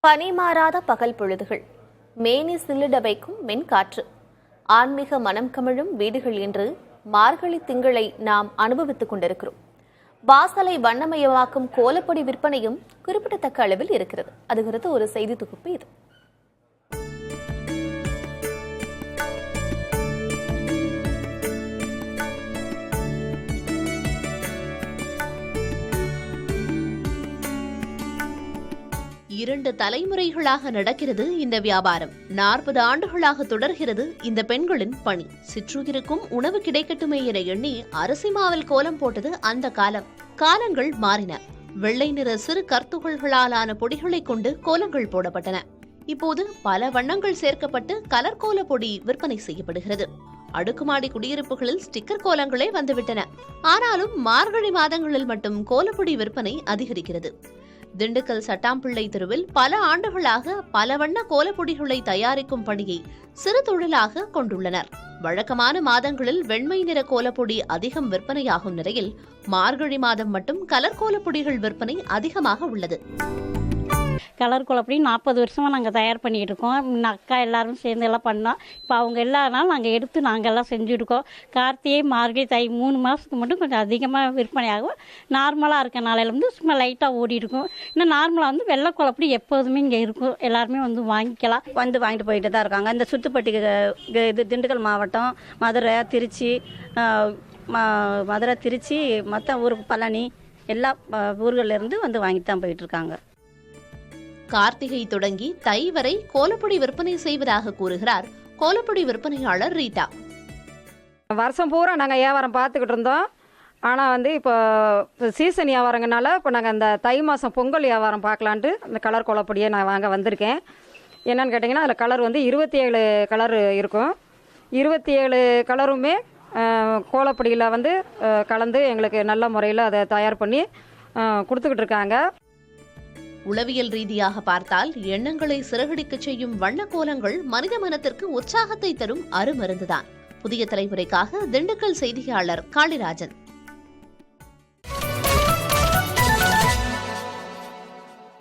பனி மாறாத பகல் பொழுதுகள், மேனி சில்லிட வைக்கும் மென்காற்று, ஆன்மீக மனம் கமிழும் வீடுகள் என்று மார்கழி திங்களை நாம் அனுபவித்துக் கொண்டிருக்கிறோம். வாசலை வண்ணமயமாக்கும் கோலப்பொடி விற்பனையும் குறிப்பிடத்தக்க அளவில் இருக்கிறது. அது குறித்து ஒரு செய்தி தொகுப்பு இது. இரண்டு தலைமுறைகளாக நடக்கிறது இந்த வியாபாரம். 40 ஆண்டுகளாக தொடர்கிறது இந்த பெண்களின் பணி. சிற்றுயிருக்கும் உணவு கிடைக்கட்டுமே என எண்ணி அரிசி மாவில் கோலம் போட்டது அந்த காலம். காலங்கள் மாறின. வெள்ளை நிற சிறு கற்துகள்களாலான பொடிகளை கொண்டு கோலங்கள் போடப்பட்டன. இப்போது பல வண்ணங்கள் சேர்க்கப்பட்டு கலர் கோல பொடி விற்பனை செய்யப்படுகிறது. அடுக்குமாடி குடியிருப்புகளில் ஸ்டிக்கர் கோலங்களே வந்துவிட்டன. ஆனாலும் மார்கழி மாதங்களில் மட்டும் கோலப்பொடி விற்பனை அதிகரிக்கிறது. திண்டுக்கல் சட்டாம்பிள்ளை தெருவில் பல ஆண்டுகளாக பல வண்ண கோலப்பொடிகளை தயாரிக்கும் பணியை சிறு தொழிலாக கொண்டுள்ளனர். வழக்கமான மாதங்களில் வெண்மை நிற கோலப்பொடி அதிகம் விற்பனையாகும் நிலையில் மார்கழி மாதம் மட்டும் கலர் கோலப்பொடிகள் விற்பனை அதிகமாக உள்ளது. கலர் கோலப்பொடி 40 வருஷமாக நாங்கள் தயார் பண்ணிகிட்டு இருக்கோம். அக்கா எல்லாரும் சேர்ந்து எல்லாம் பண்ணோம். இப்போ அவங்க எல்லாருனாலும் நாங்கள் எடுத்து நாங்கள் எல்லாம் செஞ்சுருக்கோம். கார்த்திகை, மார்கழி, தை 3 மாதத்துக்கு மட்டும் கொஞ்சம் அதிகமாக விற்பனை ஆகும். நார்மலாக இருக்க நாளையில் வந்து சும்மா லைட்டாக ஓடி இருக்கும். இன்னும் நார்மலாக வந்து வெள்ளை கோலப்பொடி எப்போதுமே இங்கே இருக்கும். எல்லாருமே வந்து வாங்கிக்கலாம். வந்து வாங்கிட்டு போயிட்டு தான் இருக்காங்க. இந்த சுத்துப்பட்டி இது திண்டுக்கல் மாவட்டம், மதுரை, திருச்சி மற்ற ஊருக்கு பழனி எல்லா ஊர்கள்லேருந்து வந்து வாங்கிட்டு தான் போயிட்டுருக்காங்க. கார்த்திகை தொடங்கி தை வரை கோலப்பொடி விற்பனை செய்வதாக கூறுகிறார் கோலப்பொடி விற்பனையாளர் ரீட்டா. வருஷம் பூரா நாங்கள் வியாபாரம் பார்த்துக்கிட்டு இருந்தோம். ஆனால் வந்து இப்போ சீசன் வியாபாரங்கனால இப்போ நாங்கள் அந்த தை மாதம் பொங்கல் வியாபாரம் பார்க்கலான்ட்டு அந்த கலர் கோலப்பொடியை நான் வாங்க வந்திருக்கேன். என்னென்னு கேட்டிங்கன்னா அதில் கலர் வந்து 27 கலர் இருக்கும். 27 கலருமே கோலப்பொடியில் வந்து கலந்து எங்களுக்கு நல்ல முறையில் அதை தயார் பண்ணி கொடுத்துக்கிட்டு இருக்காங்க. உளவியல் ரீதியாக பார்த்தால் எண்ணங்களை சிறகடிக்க செய்யும் வண்ண கோலங்கள் மனித மனத்திற்கு உற்சாகத்தை தரும் அருமருந்துதான். புதிய தலைமுறைக்காக திண்டுக்கல் செய்தியாளர் காளிராஜன்.